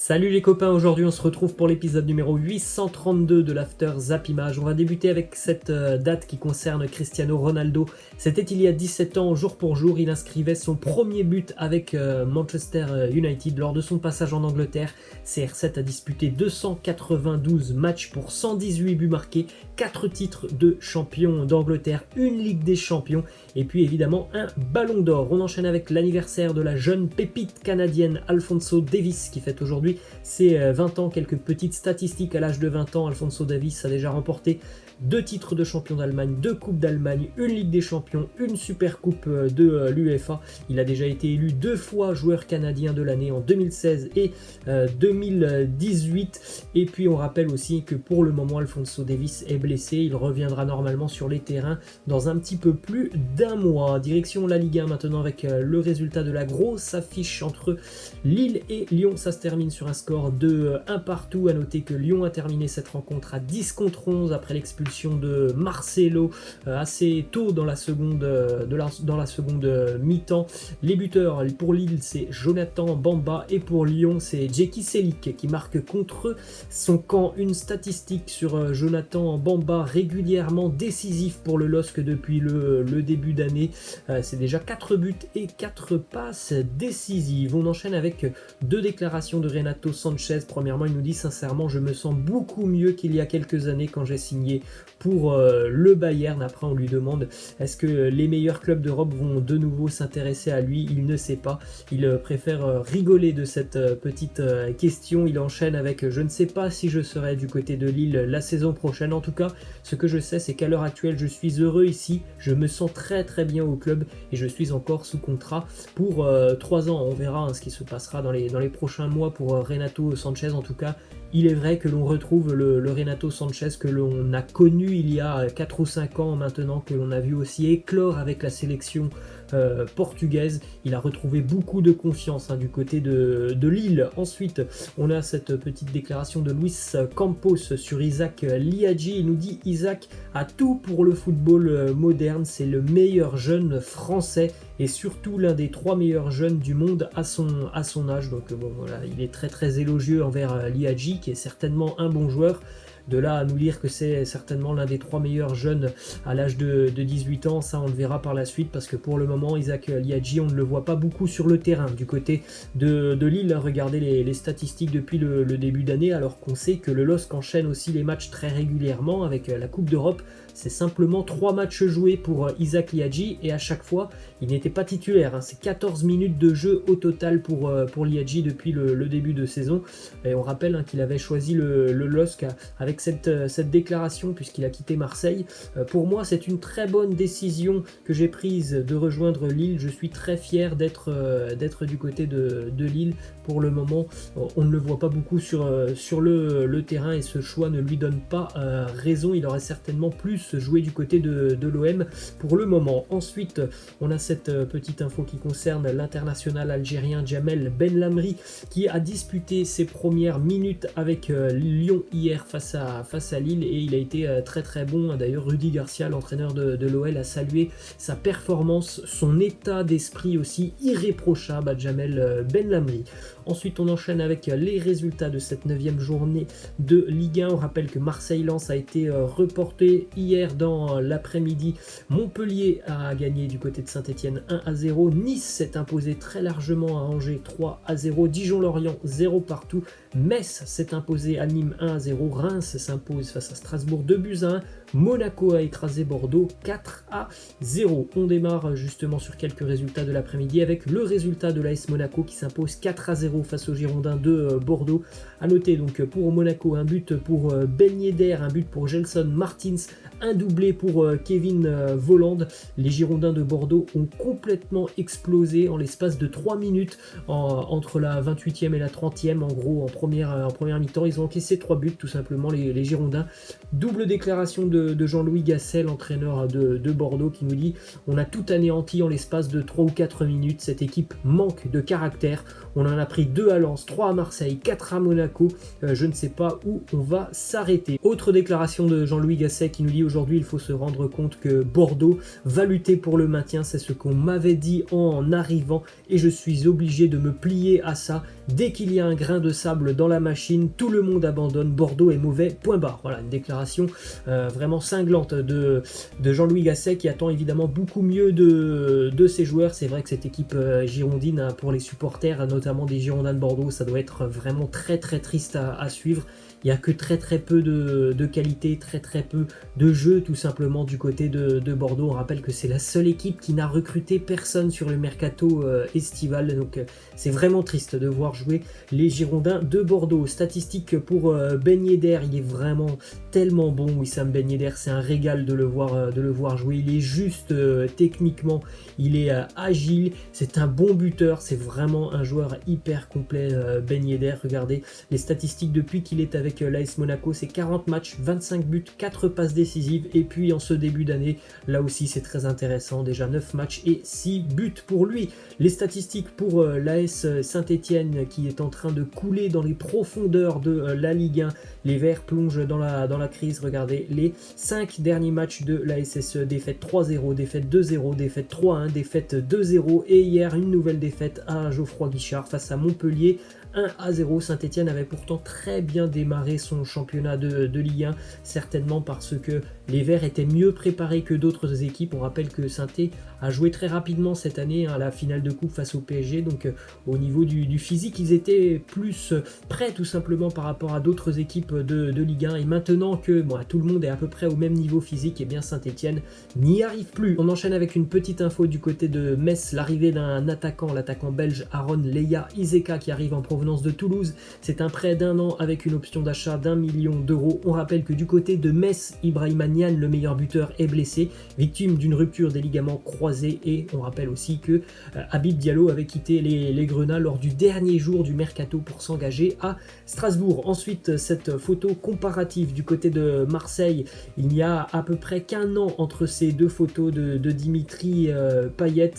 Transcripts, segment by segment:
Salut les copains, aujourd'hui on se retrouve pour l'épisode numéro 832 de l'After Zap Image. On va débuter avec cette date qui concerne Cristiano Ronaldo. C'était il y a 17 ans, jour pour jour, il inscrivait son premier but avec Manchester United lors de son passage en Angleterre. CR7 a disputé 292 matchs pour 118 buts marqués, 4 titres de champion d'Angleterre, une Ligue des Champions et puis évidemment un Ballon d'Or. On enchaîne avec l'anniversaire de la jeune pépite canadienne Alphonso Davies qui fête aujourd'hui ses 20 ans. Quelques petites statistiques: à l'âge de 20 ans, Alphonso Davies a déjà remporté 2 titres de champion d'Allemagne, 2 coupes d'Allemagne, une Ligue des Champions, une super coupe de l'UEFA. Il a déjà été élu 2 fois joueur canadien de l'année en 2016 et 2018. Et puis on rappelle aussi que pour le moment Alphonso Davies est blessé. Il reviendra normalement sur les terrains dans un petit peu plus d'un mois. Direction la Ligue 1 maintenant avec le résultat de la grosse affiche entre Lille et Lyon. Ça se termine sur un score de 1 partout. À noter que Lyon a terminé cette rencontre à 10-11 après l'expulsion de Marcelo assez tôt dans la seconde mi-temps. Les buteurs pour Lille c'est Jonathan Bamba et pour Lyon c'est Djeki Selik qui marque contre son camp. Une statistique sur Jonathan Bamba, régulièrement décisif pour le LOSC depuis le début d'année. C'est déjà 4 buts et 4 passes décisives. On enchaîne avec 2 déclarations de Renato Sanchez. Premièrement, il nous dit: sincèrement, je me sens beaucoup mieux qu'il y a quelques années quand j'ai signé pour le Bayern. Après, on lui demande est-ce que les meilleurs clubs d'Europe vont de nouveau s'intéresser à lui. Il ne sait pas. Il préfère rigoler de cette petite question. Il enchaîne avec: je ne sais pas si je serai du côté de Lille la saison prochaine. En tout cas, ce que je sais, c'est qu'à l'heure actuelle, je suis heureux ici. Je me sens très bien au club et je suis encore sous contrat pour 3 ans. On verra ce qui se passera dans les prochains mois pour Renato Sanchez. En tout cas, il est vrai que l'on retrouve le Renato Sanchez que l'on a connu il y a 4 ou 5 ans maintenant, que l'on a vu aussi éclore avec la sélection portugaise. Il a retrouvé beaucoup de confiance du côté de Lille. Ensuite, on a cette petite déclaration de Luis Campos sur Isaac Liadji. Il nous dit: Isaac a tout pour le football moderne, c'est le meilleur jeune français et surtout l'un des 3 meilleurs jeunes du monde à son âge. Donc bon, voilà, il est très élogieux envers Liadji qui est certainement un bon joueur. De là à nous dire que c'est certainement l'un des 3 meilleurs jeunes à l'âge de 18 ans, ça on le verra par la suite, parce que pour le moment Isaac Liadji, on ne le voit pas beaucoup sur le terrain du côté de Lille. Regardez les statistiques depuis le début d'année, alors qu'on sait que le LOSC enchaîne aussi les matchs très régulièrement avec la Coupe d'Europe. C'est simplement 3 matchs joués pour Isaac Liadji et à chaque fois il n'était pas titulaire. C'est 14 minutes de jeu au total pour Liadji depuis le début de saison. Et on rappelle qu'il avait choisi le LOSC avec cette déclaration puisqu'il a quitté Marseille. Pour moi, c'est une très bonne décision que j'ai prise de rejoindre Lille. Je suis très fier d'être du côté de Lille. Pour le moment, on ne le voit pas beaucoup sur le terrain et ce choix ne lui donne pas raison. Il aurait certainement plus joué du côté de l'OM pour le moment. Ensuite, on a cette petite info qui concerne l'international algérien Djamel Benlamri qui a disputé ses premières minutes avec Lyon hier face à Lille et il a été très bon. D'ailleurs, Rudy Garcia, l'entraîneur de l'OL, a salué sa performance, son état d'esprit aussi irréprochable à Djamel Benlamri. Ensuite, on enchaîne avec les résultats de cette 9e journée de Ligue 1. On rappelle que Marseille-Lens a été reporté hier dans l'après-midi. Montpellier a gagné du côté de Saint-Etienne 1-0. Nice s'est imposé très largement à Angers 3-0. Dijon-Lorient 0 partout. Metz s'est imposé à Nîmes 1-0. Reims s'impose face à Strasbourg 2-1. Monaco a écrasé Bordeaux 4-0. On démarre justement sur quelques résultats de l'après-midi avec le résultat de l'AS Monaco qui s'impose 4-0 face aux Girondins de Bordeaux. A noter donc pour Monaco un but pour Ben Yedder, un but pour Gelson Martins, un doublé pour Kevin Volland. Les Girondins de Bordeaux ont complètement explosé en l'espace de 3 minutes entre la 28e et la 30e. En gros, en première mi-temps, ils ont encaissé 3 buts tout simplement les Girondins. Double déclaration de Jean-Louis Gasset, l'entraîneur de Bordeaux, qui nous dit: on a tout anéanti en l'espace de 3 ou 4 minutes. Cette équipe manque de caractère. On en a pris 2 à Lens, 3 à Marseille, 4 à Monaco. Je ne sais pas où on va s'arrêter. Autre déclaration de Jean-Louis Gasset qui nous dit: aujourd'hui aujourd'hui il faut se rendre compte que Bordeaux va lutter pour le maintien, c'est ce qu'on m'avait dit en arrivant et je suis obligé de me plier à ça. Dès qu'il y a un grain de sable dans la machine, tout le monde abandonne, Bordeaux est mauvais, point barre. Voilà, une déclaration vraiment cinglante de Jean-Louis Gasset qui attend évidemment beaucoup mieux de ses joueurs. C'est vrai que cette équipe girondine, hein, pour les supporters, notamment des Girondins de Bordeaux, ça doit être vraiment très très triste à suivre. Il n'y a que très peu de qualité, très peu de jeu tout simplement du côté de Bordeaux. On rappelle que c'est la seule équipe qui n'a recruté personne sur le mercato estival. Donc c'est vraiment triste de voir jouer les Girondins de Bordeaux. Statistique pour Ben Yedder, il est vraiment tellement bon. Wissam Ben Yedder, c'est un régal de le voir jouer. Il est juste techniquement, il est agile, c'est un bon buteur, c'est vraiment un joueur hyper complet Ben Yedder. Regardez les statistiques depuis qu'il est avec l'AS Monaco, c'est 40 matchs, 25 buts, 4 passes décisives, et puis en ce début d'année, là aussi c'est très intéressant, déjà 9 matchs et 6 buts pour lui. Les statistiques pour l'AS Saint-Etienne qui est en train de couler dans les profondeurs de la Ligue 1, les Verts plongent dans la crise. Regardez les 5 derniers matchs de la SSE, défaite 3-0, défaite 2-0, défaite 3-1, défaite 2-0 et hier une nouvelle défaite à Geoffroy Guichard face à Montpellier, 1-0. Saint-Etienne avait pourtant très bien démarré son championnat de Ligue 1, certainement parce que les Verts étaient mieux préparés que d'autres équipes. On rappelle que Saint-Etienne a joué très rapidement cette année à la finale de coupe face au PSG, donc au niveau du physique, ils étaient plus prêts tout simplement par rapport à d'autres équipes de Ligue 1. Et maintenant que tout le monde est à peu près au même niveau physique, et bien Saint-Etienne n'y arrive plus. On enchaîne avec une petite info du côté de Metz, l'arrivée d'un attaquant, l'attaquant belge Aaron Leia Iseka qui arrive en provenance de Toulouse. C'est un prêt d'1 an avec une option d'achat d'1 million d'euros. On rappelle que du côté de Metz, Ibrahima Niane, le meilleur buteur, est blessé, victime d'une rupture des ligaments croisés, et on rappelle aussi que Habib Diallo avait quitté les Grenats lors du dernier jour du mercato pour s'engager à Strasbourg. Ensuite, cette photo comparative du côté de Marseille, il y a à peu près qu'un an entre ces deux photos de Dimitri Payet.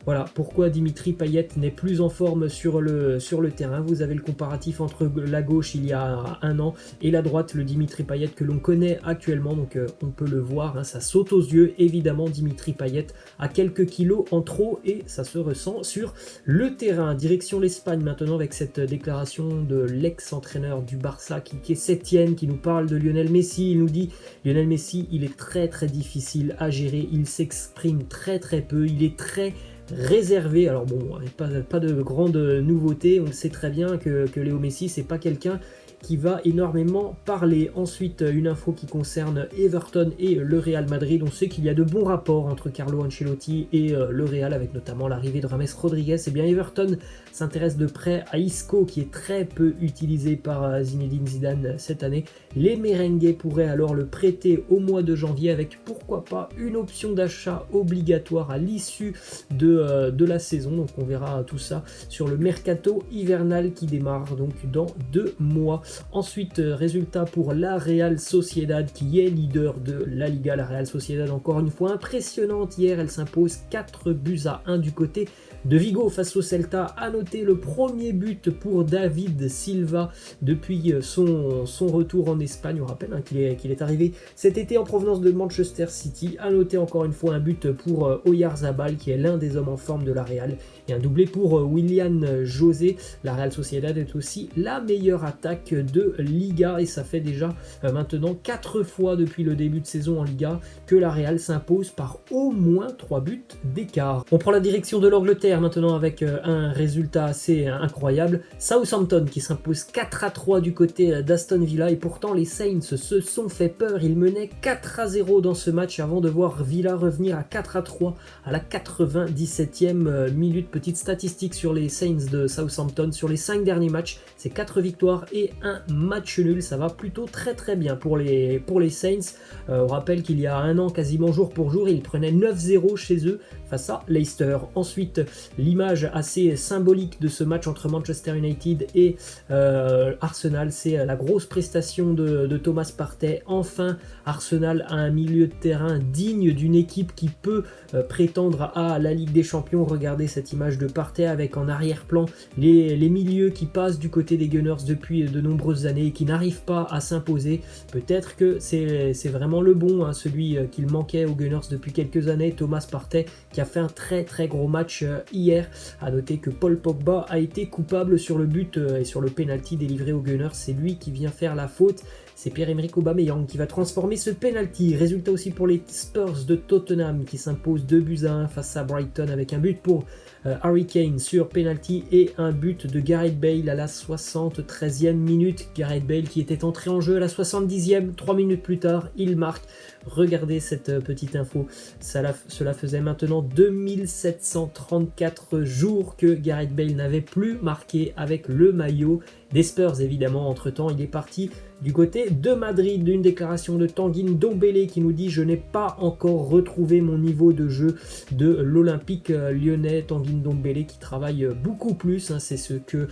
Voilà pourquoi Dimitri Payet n'est plus en forme sur le terrain. Vous avez le comparatif entre la gauche il y a un an et la droite, le Dimitri Payet que l'on connaît actuellement. Donc on peut le voir, hein, ça saute aux yeux. Évidemment, Dimitri Payet a quelques kilos en trop et ça se ressent sur le terrain. Direction l'Espagne maintenant avec cette déclaration de l'ex-entraîneur du Barça qui est Sétienne, qui nous parle de Lionel Messi. Il nous dit Lionel Messi, il est très difficile à gérer, il s'exprime très peu, il est très réservé. Alors bon, pas de grande nouveauté, on le sait très bien que Léo Messi, c'est pas quelqu'un qui va énormément parler. Ensuite, une info qui concerne Everton et le Real Madrid. On sait qu'il y a de bons rapports entre Carlo Ancelotti et le Real, avec notamment l'arrivée de James Rodriguez. Et bien Everton s'intéresse de près à Isco, qui est très peu utilisé par Zinedine Zidane cette année. Les merengues pourraient alors le prêter au mois de janvier, avec pourquoi pas une option d'achat obligatoire à l'issue de la saison. Donc on verra tout ça sur le mercato hivernal qui démarre donc dans 2 mois. Ensuite, résultat pour la Real Sociedad qui est leader de la Liga. La Real Sociedad, encore une fois impressionnante hier, elle s'impose 4-1 du côté de Vigo face au Celta. À noter le premier but pour David Silva depuis son retour en Espagne. On rappelle qu'il est arrivé cet été en provenance de Manchester City. À noter encore une fois un but pour Oyarzabal qui est l'un des hommes en forme de la Real, et un doublé pour Willian José. La Real Sociedad est aussi la meilleure attaque de Liga et ça fait déjà maintenant 4 fois depuis le début de saison en Liga que la Real s'impose par au moins 3 buts d'écart. On prend la direction de l'Angleterre maintenant avec un résultat assez incroyable. Southampton qui s'impose 4-3 du côté d'Aston Villa, et pourtant les Saints se sont fait peur. Ils menaient 4-0 dans ce match avant de voir Villa revenir à 4-3 à la 97e minute. Petite statistique sur les Saints de Southampton, sur les 5 derniers matchs, c'est 4 victoires et un match nul. Ça va plutôt très bien pour les Saints. On rappelle qu'il y a un an, quasiment jour pour jour, ils prenaient 9-0 chez eux face à Leicester. Ensuite, l'image assez symbolique de ce match entre Manchester United et Arsenal, c'est la grosse prestation de Thomas Partey. Enfin, Arsenal a un milieu de terrain digne d'une équipe qui peut prétendre à la Ligue des des Champions. Regardez cette image de Partey avec en arrière-plan les milieux qui passent du côté des Gunners depuis de nombreuses années et qui n'arrivent pas à s'imposer. Peut-être que c'est vraiment le bon, hein, celui qu'il manquait aux Gunners depuis quelques années, Thomas Partey, qui a fait un très gros match hier. À noter que Paul Pogba a été coupable sur le but et sur le penalty délivré aux Gunners. C'est lui qui vient faire la faute. C'est Pierre-Emerick Aubameyang qui va transformer ce penalty. Résultat aussi pour les Spurs de Tottenham qui s'imposent 2-1 face à Brighton avec un but pour Harry Kane sur penalty et un but de Gareth Bale à la 73e minute. Gareth Bale qui était entré en jeu à la 70e, 3 minutes plus tard, il marque. Regardez cette petite info, cela faisait maintenant 2734 jours que Gareth Bale n'avait plus marqué avec le maillot des Spurs. Évidemment, entre-temps, il est parti du côté de Madrid. Une déclaration de Tanguy Ndombele qui nous dit « Je n'ai pas encore retrouvé mon niveau de jeu de l'Olympique lyonnais ». Tanguy Ndombele qui travaille beaucoup plus, hein, c'est ce que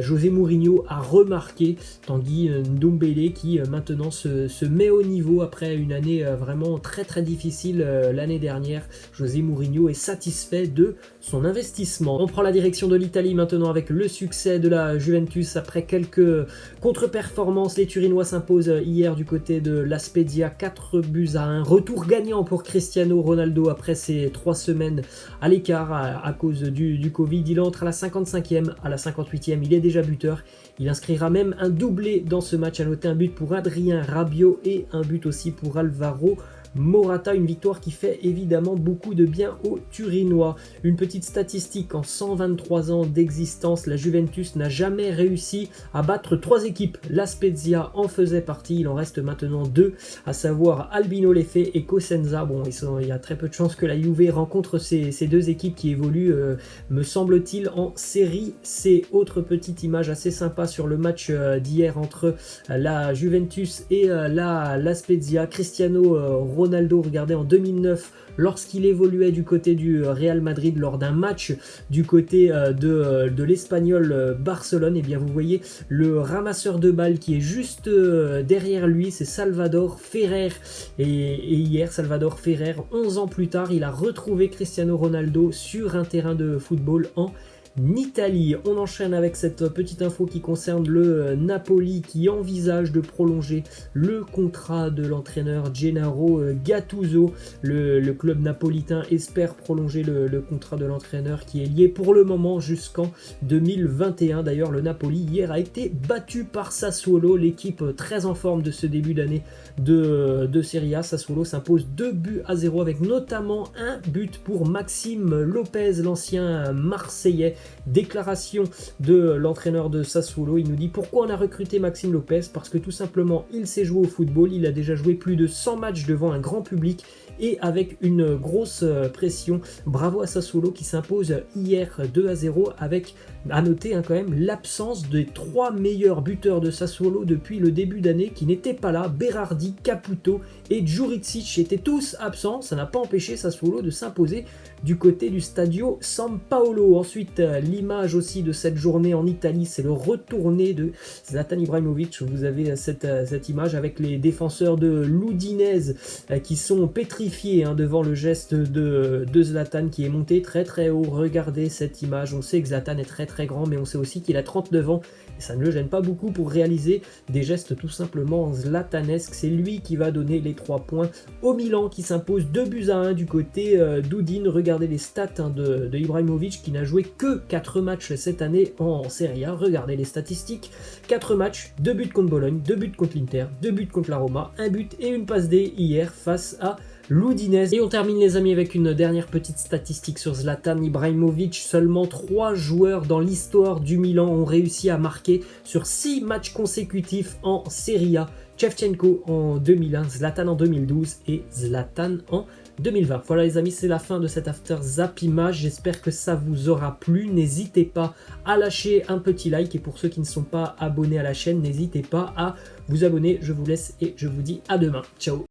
José Mourinho a remarqué. Tanguy Ndombele qui maintenant se met au niveau après une année vraiment très difficile l'année dernière. José Mourinho est satisfait de son investissement. On prend la direction de l'Italie maintenant avec le succès de la Juventus après quelques contre-performances. Les Turinois s'imposent hier du côté de la Spezia 4-1. Retour gagnant pour Cristiano Ronaldo après ses 3 semaines à l'écart à cause du Covid. Il entre à la 55e, à la 58e, il est déjà buteur. Il inscrira même un doublé dans ce match. À noter un but pour Adrien Rabiot et un but aussi pour Alvaro Morata, une victoire qui fait évidemment beaucoup de bien aux Turinois. Une petite statistique, en 123 ans d'existence, la Juventus n'a jamais réussi à battre 3 équipes. La Spezia en faisait partie, il en reste maintenant 2, à savoir Albino Leffe et Cosenza. Bon, il y a très peu de chances que la Juve rencontre ces 2 équipes qui évoluent, me semble-t-il, en série C. Autre petite image assez sympa sur le match d'hier entre la Juventus et la Spezia. Cristiano Ronaldo, regardez, en 2009, lorsqu'il évoluait du côté du Real Madrid lors d'un match du côté de l'Espagnol Barcelone, et bien vous voyez le ramasseur de balles qui est juste derrière lui, c'est Salvador Ferrer. Et hier, Salvador Ferrer, 11 ans plus tard, il a retrouvé Cristiano Ronaldo sur un terrain de football en Italie. On enchaîne avec cette petite info qui concerne le Napoli qui envisage de prolonger le contrat de l'entraîneur Gennaro Gattuso. Le club napolitain espère prolonger le contrat de l'entraîneur qui est lié pour le moment jusqu'en 2021. D'ailleurs, le Napoli hier a été battu par Sassuolo, l'équipe très en forme de ce début d'année de Serie A. Sassuolo s'impose 2-0 avec notamment un but pour Maxime Lopez, l'ancien Marseillais. Déclaration de l'entraîneur de Sassuolo, il nous dit pourquoi on a recruté Maxime Lopez, parce que tout simplement il sait jouer au football, il a déjà joué plus de 100 matchs devant un grand public et avec une grosse pression. Bravo à Sassuolo qui s'impose hier 2-0 avec, à noter quand même, l'absence des 3 meilleurs buteurs de Sassuolo depuis le début d'année qui n'étaient pas là. Berardi, Caputo et Djuricic étaient tous absents. Ça n'a pas empêché Sassuolo de s'imposer du côté du Stadio San Paolo. Ensuite, l'image aussi de cette journée en Italie, c'est le retourné de Zlatan Ibrahimovic. Vous avez cette image avec les défenseurs de l'Udinese qui sont pétrifiés devant le geste de Zlatan qui est monté très haut. Regardez cette image, on sait que Zlatan est très grand, mais on sait aussi qu'il a 39 ans et ça ne le gêne pas beaucoup pour réaliser des gestes tout simplement zlatanesques. C'est lui qui va donner les 3 points au Milan qui s'impose 2-1 du côté d'Udine. Regardez les stats de Ibrahimovic qui n'a joué que 4 matchs cette année en Serie A. Regardez les statistiques, 4 matchs, 2 buts contre Bologne, 2 buts contre l'Inter, 2 buts contre la Roma, 1 but et une passe D hier face à l'Udinese. Et on termine les amis avec une dernière petite statistique sur Zlatan Ibrahimovic. Seulement 3 joueurs dans l'histoire du Milan ont réussi à marquer sur 6 matchs consécutifs en Serie A. Shevchenko en 2001, Zlatan en 2012 et Zlatan en 2020. Voilà les amis, c'est la fin de cet After Zap Image. J'espère que ça vous aura plu. N'hésitez pas à lâcher un petit like et pour ceux qui ne sont pas abonnés à la chaîne, n'hésitez pas à vous abonner. Je vous laisse et je vous dis à demain. Ciao.